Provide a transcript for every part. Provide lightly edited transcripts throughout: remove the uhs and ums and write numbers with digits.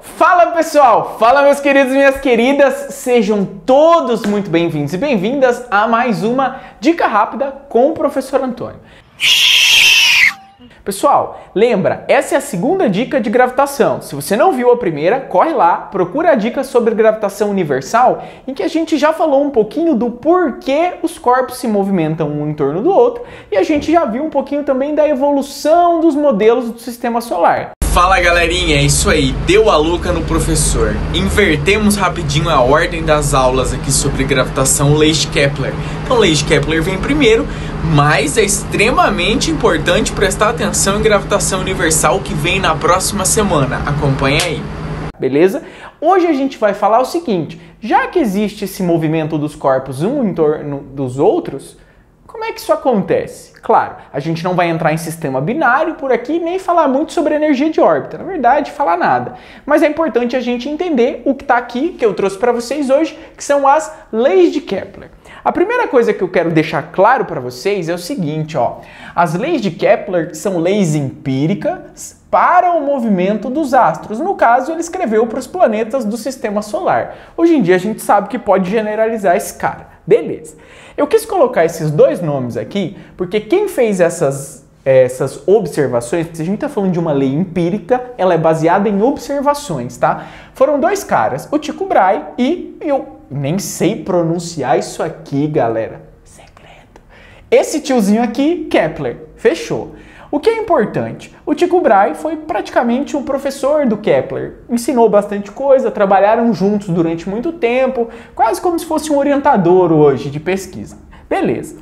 Fala pessoal! Fala meus queridos e minhas queridas! Sejam todos muito bem-vindos e bem-vindas a mais uma Dica Rápida com o Professor Antônio. Pessoal, lembra, essa é a segunda dica de gravitação. Se você não viu a primeira, corre lá, procura a dica sobre gravitação universal, em que a gente já falou um pouquinho do porquê os corpos se movimentam um em torno do outro, e a gente já viu um pouquinho também da evolução dos modelos do sistema solar. Fala galerinha, é isso aí, deu a louca no professor. Invertemos rapidinho a ordem das aulas aqui sobre gravitação, leis de Kepler. Então, leis de Kepler vem primeiro, mas é extremamente importante prestar atenção em gravitação universal que vem na próxima semana. Acompanha aí. Beleza? Hoje a gente vai falar o seguinte, já que existe esse movimento dos corpos um em torno dos outros, como é que isso acontece? Claro, a gente não vai entrar em sistema binário por aqui nem falar muito sobre energia de órbita, na verdade, falar nada. Mas é importante a gente entender o que está aqui, que eu trouxe para vocês hoje, que são as leis de Kepler. A primeira coisa que eu quero deixar claro para vocês é o seguinte, ó. As leis de Kepler são leis empíricas para o movimento dos astros. No caso, ele escreveu para os planetas do sistema solar. Hoje em dia a gente sabe que pode generalizar esse cara. Beleza. Eu quis colocar esses dois nomes aqui porque quem fez essas observações, porque a gente está falando de uma lei empírica, ela é baseada em observações, tá? Foram dois caras, o Tycho Brahe e eu nem sei pronunciar isso aqui, galera. Segredo. Esse tiozinho aqui, Kepler. Fechou. O que é importante? O Tycho Brahe foi praticamente um professor do Kepler. Ensinou bastante coisa, trabalharam juntos durante muito tempo, quase como se fosse um orientador hoje de pesquisa. Beleza.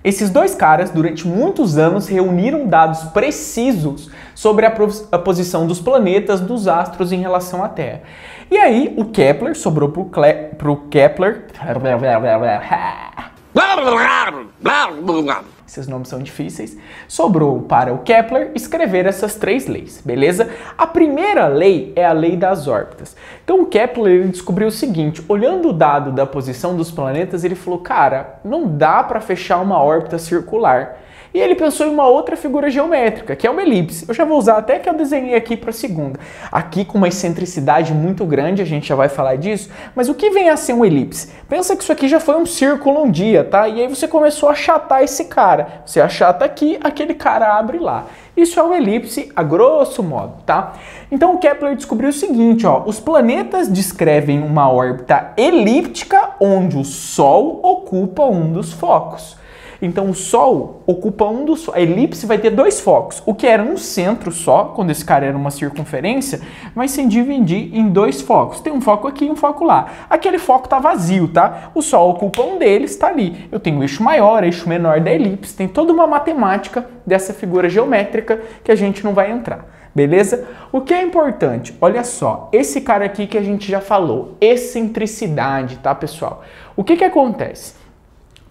Esses dois caras, durante muitos anos, reuniram dados precisos sobre a posição dos planetas, dos astros em relação à Terra. E aí, o Kepler sobrou pro Kepler... Esses nomes são difíceis. Sobrou para o Kepler escrever essas três leis, beleza? A primeira lei é a lei das órbitas. Então o Kepler descobriu o seguinte, olhando o dado da posição dos planetas, ele falou, cara, não dá para fechar uma órbita circular. E ele pensou em uma outra figura geométrica, que é uma elipse. Eu já vou usar até que eu desenhei aqui para a segunda. Aqui com uma excentricidade muito grande, a gente já vai falar disso. Mas o que vem a ser uma elipse? Pensa que isso aqui já foi um círculo um dia, tá? E aí você começou a achatar esse cara. Você achata aqui, aquele cara abre lá. Isso é uma elipse a grosso modo, tá? Então o Kepler descobriu o seguinte, ó. Os planetas descrevem uma órbita elíptica onde o Sol ocupa um dos focos. Então o Sol ocupa um dos... A elipse vai ter dois focos. O que era um centro só, quando esse cara era uma circunferência, vai se dividir em dois focos. Tem um foco aqui e um foco lá. Aquele foco tá vazio, tá? O Sol ocupa um deles, tá ali. Eu tenho o eixo maior, eixo menor da elipse. Tem toda uma matemática dessa figura geométrica que a gente não vai entrar. Beleza? O que é importante? Olha só, esse cara aqui que a gente já falou, excentricidade, tá, pessoal? O que acontece?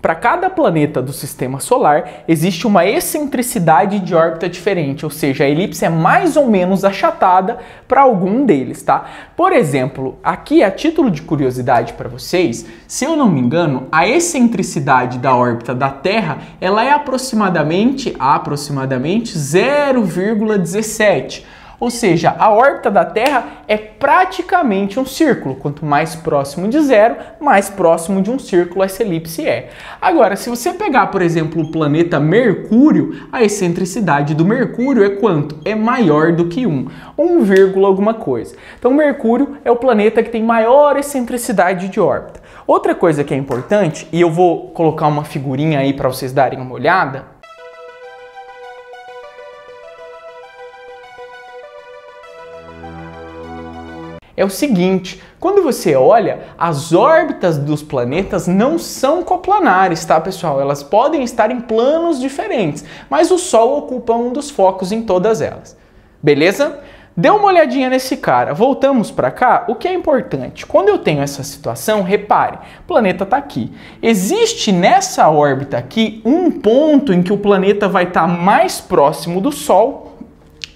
Para cada planeta do sistema solar, existe uma excentricidade de órbita diferente, ou seja, a elipse é mais ou menos achatada para algum deles, tá? Por exemplo, aqui a título de curiosidade para vocês, se eu não me engano, a excentricidade da órbita da Terra, ela é aproximadamente 0,17. Ou seja, a órbita da Terra é praticamente um círculo. Quanto mais próximo de zero, mais próximo de um círculo essa elipse é. Agora, se você pegar, por exemplo, o planeta Mercúrio, a excentricidade do Mercúrio é quanto? É maior do que 1 alguma coisa. Então, Mercúrio é o planeta que tem maior excentricidade de órbita. Outra coisa que é importante, e eu vou colocar uma figurinha aí para vocês darem uma olhada, é o seguinte, quando você olha, as órbitas dos planetas não são coplanares, tá, pessoal? Elas podem estar em planos diferentes, mas o Sol ocupa um dos focos em todas elas. Beleza? Dê uma olhadinha nesse cara. Voltamos para cá. O que é importante? Quando eu tenho essa situação, repare, o planeta está aqui. Existe nessa órbita aqui um ponto em que o planeta vai estar mais próximo do Sol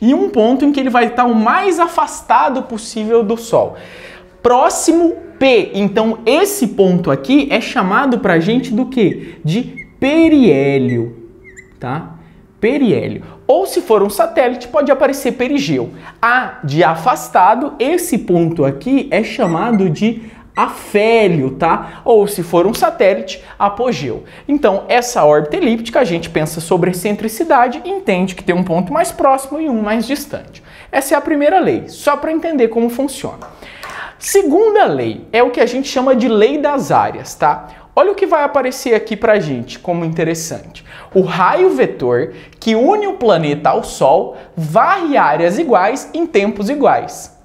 e um ponto em que ele vai estar o mais afastado possível do Sol. Próximo P. Então, esse ponto aqui é chamado pra gente do quê? De periélio, tá? periélio. Ou se for um satélite, pode aparecer perigeu. A de afastado, esse ponto aqui é chamado de afélio, tá? Ou se for um satélite, apogeu. Então, essa órbita elíptica, a gente pensa sobre excentricidade e entende que tem um ponto mais próximo e um mais distante. Essa é a primeira lei, só para entender como funciona. Segunda lei é o que a gente chama de lei das áreas, tá? Olha o que vai aparecer aqui pra gente como interessante. O raio vetor que une o planeta ao Sol varre áreas iguais em tempos iguais.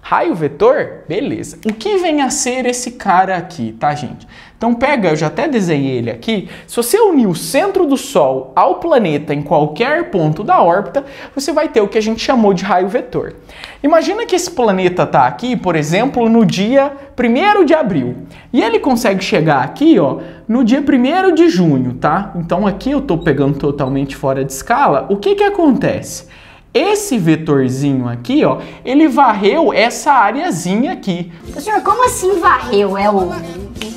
Raio vetor? Beleza. O que vem a ser esse cara aqui, tá, gente? Então pega, eu já até desenhei ele aqui. Se você unir o centro do Sol ao planeta em qualquer ponto da órbita, você vai ter o que a gente chamou de raio vetor. Imagina que esse planeta está aqui, por exemplo, no dia 1º de abril. E ele consegue chegar aqui, ó, no dia 1º de junho, tá? Então aqui eu estou pegando totalmente fora de escala. O que que acontece? Esse vetorzinho aqui, ó, ele varreu essa areazinha aqui. Professor, como assim varreu? É o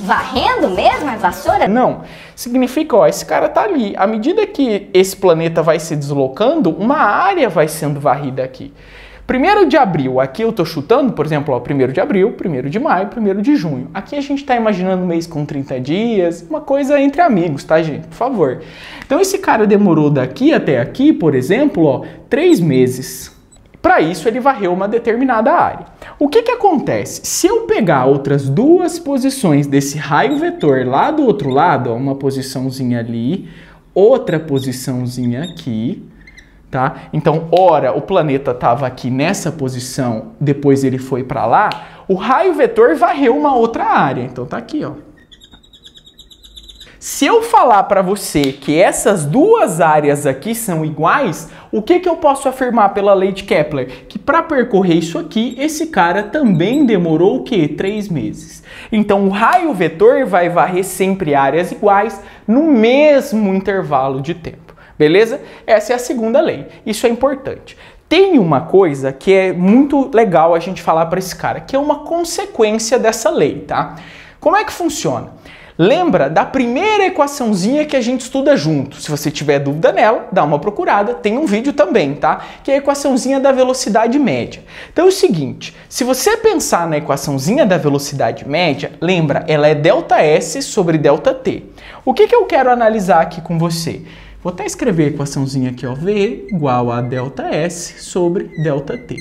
varrendo mesmo? É vassoura? Não, significa, ó, esse cara tá ali. À medida que esse planeta vai se deslocando, uma área vai sendo varrida aqui. 1º de abril, aqui eu tô chutando, por exemplo, ó, 1º de abril, 1º de maio, 1º de junho. Aqui a gente tá imaginando um mês com 30 dias, uma coisa entre amigos, tá, gente? Por favor. Então esse cara demorou daqui até aqui, por exemplo, ó, 3 meses. Para isso ele varreu uma determinada área. O que que acontece? Se eu pegar outras duas posições desse raio vetor lá do outro lado, ó, uma posiçãozinha ali, outra posiçãozinha aqui, tá? Então, ora, o planeta estava aqui nessa posição, depois ele foi para lá, o raio vetor varreu uma outra área. Então tá aqui, ó. Se eu falar para você que essas duas áreas aqui são iguais, o que que eu posso afirmar pela lei de Kepler? Que para percorrer isso aqui, esse cara também demorou o quê? 3 meses. Então o raio vetor vai varrer sempre áreas iguais no mesmo intervalo de tempo. Beleza? Essa é a segunda lei. Isso é importante. Tem uma coisa que é muito legal a gente falar para esse cara, que é uma consequência dessa lei, tá? Como é que funciona? Lembra da primeira equaçãozinha que a gente estuda junto? Se você tiver dúvida nela, dá uma procurada, tem um vídeo também, tá? Que é a equaçãozinha da velocidade média. Então é o seguinte, se você pensar na equaçãozinha da velocidade média, lembra, ela é ΔS sobre ΔT. O que que eu quero analisar aqui com você? Vou até escrever a equaçãozinha aqui, ó, V igual a ΔS sobre ΔT.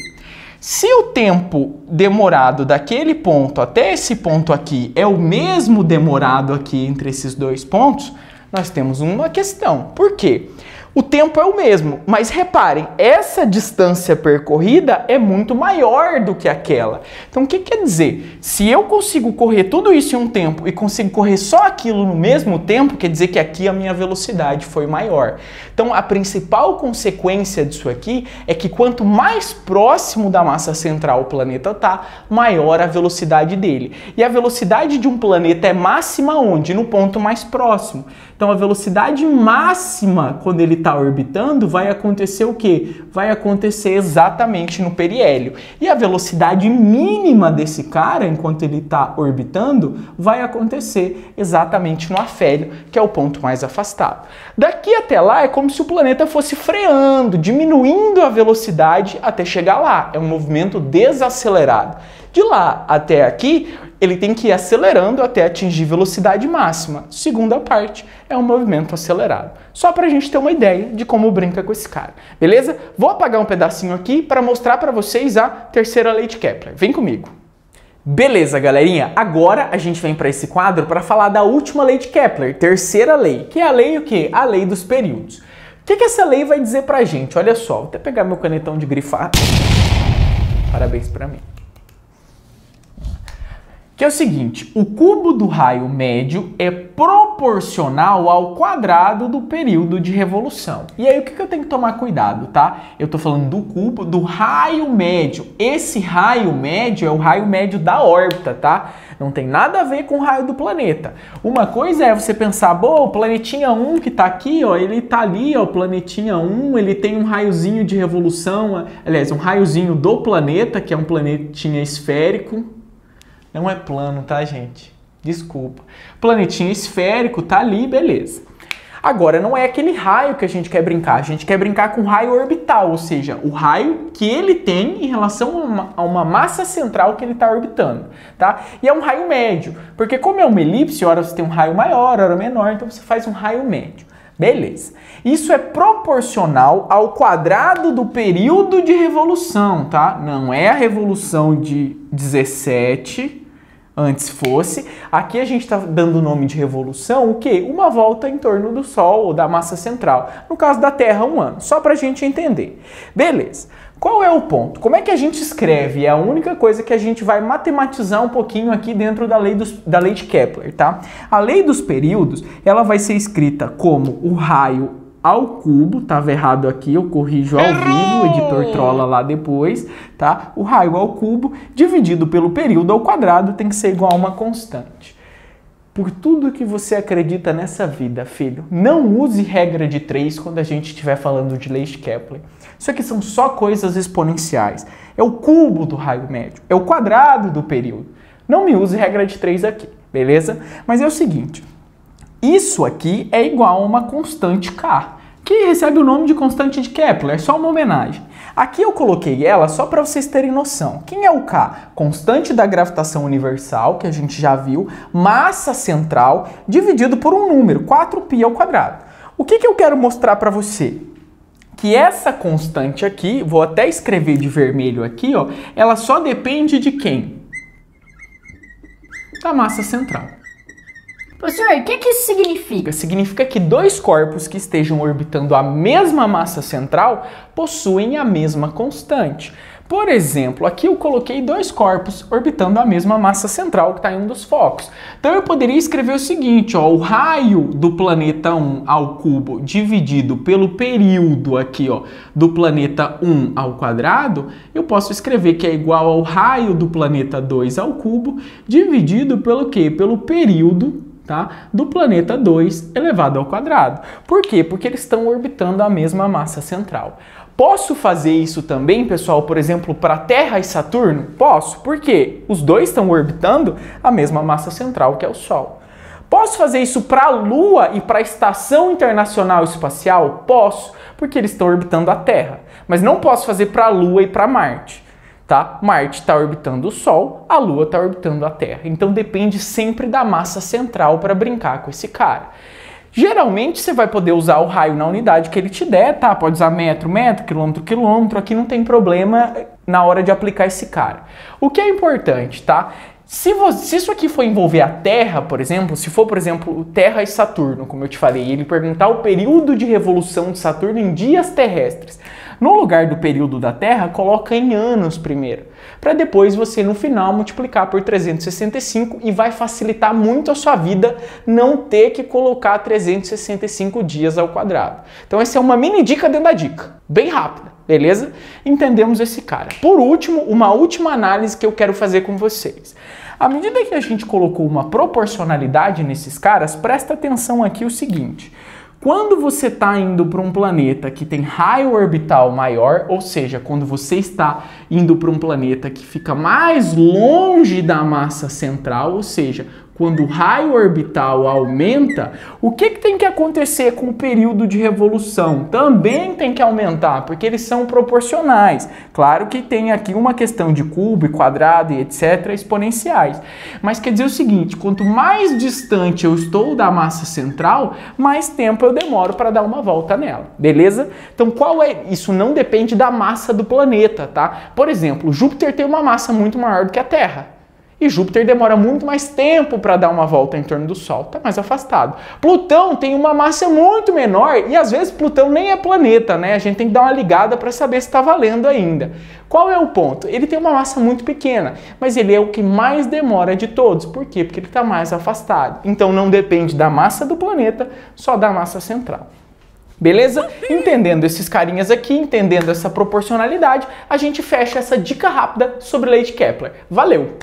Se o tempo demorado daquele ponto até esse ponto aqui é o mesmo demorado aqui entre esses dois pontos, nós temos uma questão. Por quê? O tempo é o mesmo, mas reparem, essa distância percorrida é muito maior do que aquela. Então o que quer dizer? Se eu consigo correr tudo isso em um tempo e consigo correr só aquilo no mesmo tempo, quer dizer que aqui a minha velocidade foi maior. Então a principal consequência disso aqui é que quanto mais próximo da massa central o planeta está, maior a velocidade dele. E a velocidade de um planeta é máxima onde? No ponto mais próximo. Então a velocidade máxima quando ele está orbitando vai acontecer o quê? Vai acontecer exatamente no periélio. E a velocidade mínima desse cara, enquanto ele está orbitando, vai acontecer exatamente no afélio, que é o ponto mais afastado. Daqui até lá é como se o planeta fosse freando, diminuindo a velocidade até chegar lá. É um movimento desacelerado. De lá até aqui, ele tem que ir acelerando até atingir velocidade máxima. Segunda parte é um movimento acelerado. Só para a gente ter uma ideia de como brinca com esse cara. Beleza? Vou apagar um pedacinho aqui para mostrar para vocês a terceira lei de Kepler. Vem comigo. Beleza, galerinha? Agora a gente vem para esse quadro para falar da última lei de Kepler, terceira lei, que é a lei o quê? A lei dos períodos. O que essa lei vai dizer pra gente? Olha só, vou até pegar meu canetão de grifar. Parabéns para mim. Que é o seguinte, o cubo do raio médio é proporcional ao quadrado do período de revolução. E aí o que eu tenho que tomar cuidado, tá? Eu tô falando do cubo do raio médio. Esse raio médio é o raio médio da órbita, tá? Não tem nada a ver com o raio do planeta. Uma coisa é você pensar, bom, o planetinha 1 que tá aqui, ó, ele tá ali, ó, o planetinha 1, ele tem um raiozinho de revolução, aliás, um raiozinho do planeta, que é um planetinha esférico. Não é plano, tá, gente? Desculpa. Planetinha esférico, tá ali, beleza. Agora, não é aquele raio que a gente quer brincar, a gente quer brincar com o raio orbital, ou seja, o raio que ele tem em relação a uma massa central que ele está orbitando, tá? E é um raio médio, porque como é uma elipse, ora você tem um raio maior, ora menor, então você faz um raio médio. Beleza. Isso é proporcional ao quadrado do período de revolução, tá? Não é a revolução de 17... Antes fosse, aqui a gente está dando o nome de revolução, o quê? Uma volta em torno do Sol ou da massa central. No caso da Terra, 1 ano, só para a gente entender. Beleza. Qual é o ponto? Como é que a gente escreve? É a única coisa que a gente vai matematizar um pouquinho aqui dentro da lei de Kepler, tá? A lei dos períodos, ela vai ser escrita como o raio ao cubo, tava errado aqui, eu corrijo ao vivo, o editor trola lá depois, tá? O raio ao cubo dividido pelo período ao quadrado tem que ser igual a uma constante. Por tudo que você acredita nessa vida, filho, não use regra de 3 quando a gente estiver falando de lei de Kepler. Isso aqui são só coisas exponenciais. É o cubo do raio médio, é o quadrado do período. Não me use regra de 3 aqui, beleza? Mas é o seguinte... Isso aqui é igual a uma constante K, que recebe o nome de constante de Kepler, é só uma homenagem. Aqui eu coloquei ela só para vocês terem noção. Quem é o K? Constante da gravitação universal, que a gente já viu, massa central, dividido por um número, 4π ao quadrado. O que eu quero mostrar para você? Que essa constante aqui, vou até escrever de vermelho aqui, ó, ela só depende de quem? Da massa central. Professor, o que isso significa? Significa que dois corpos que estejam orbitando a mesma massa central possuem a mesma constante. Por exemplo, aqui eu coloquei dois corpos orbitando a mesma massa central que está em um dos focos. Então eu poderia escrever o seguinte, ó, o raio do planeta 1 ao cubo dividido pelo período aqui, ó, do planeta 1 ao quadrado, eu posso escrever que é igual ao raio do planeta 2 ao cubo dividido pelo quê? Pelo período, tá, do planeta 2 elevado ao quadrado. Por quê? Porque eles estão orbitando a mesma massa central. Posso fazer isso também, pessoal, por exemplo, para Terra e Saturno? Posso, porque os dois estão orbitando a mesma massa central, que é o Sol. Posso fazer isso para a Lua e para a Estação Internacional Espacial? Posso, porque eles estão orbitando a Terra. Mas não posso fazer para a Lua e para Marte. Tá? Marte está orbitando o Sol, a Lua está orbitando a Terra. Então depende sempre da massa central para brincar com esse cara. Geralmente você vai poder usar o raio na unidade que ele te der, tá? Pode usar metro, metro, quilômetro, quilômetro, aqui não tem problema na hora de aplicar esse cara. O que é importante, tá? Se isso aqui for envolver a Terra, por exemplo, se for, por exemplo, Terra e Saturno, como eu te falei, ele perguntar o período de revolução de Saturno em dias terrestres. No lugar do período da Terra, coloca em anos primeiro, para depois você no final multiplicar por 365 e vai facilitar muito a sua vida não ter que colocar 365 dias ao quadrado. Então essa é uma mini dica dentro da dica, bem rápida, beleza? Entendemos esse cara. Por último, uma última análise que eu quero fazer com vocês. À medida que a gente colocou uma proporcionalidade nesses caras, presta atenção aqui o seguinte. Quando você está indo para um planeta que tem raio orbital maior, ou seja, quando você está indo para um planeta que fica mais longe da massa central, ou seja, quando o raio orbital aumenta, o que tem que acontecer com o período de revolução? Também tem que aumentar, porque eles são proporcionais. Claro que tem aqui uma questão de cubo e quadrado e etc. exponenciais. Mas quer dizer o seguinte, quanto mais distante eu estou da massa central, mais tempo eu demoro para dar uma volta nela, beleza? Então isso não depende da massa do planeta, tá? Por exemplo, Júpiter tem uma massa muito maior do que a Terra. E Júpiter demora muito mais tempo para dar uma volta em torno do Sol, está mais afastado. Plutão tem uma massa muito menor e às vezes Plutão nem é planeta, né? A gente tem que dar uma ligada para saber se está valendo ainda. Qual é o ponto? Ele tem uma massa muito pequena, mas ele é o que mais demora de todos. Por quê? Porque ele está mais afastado. Então não depende da massa do planeta, só da massa central. Beleza? Entendendo esses carinhas aqui, entendendo essa proporcionalidade, a gente fecha essa dica rápida sobre lei de Kepler. Valeu!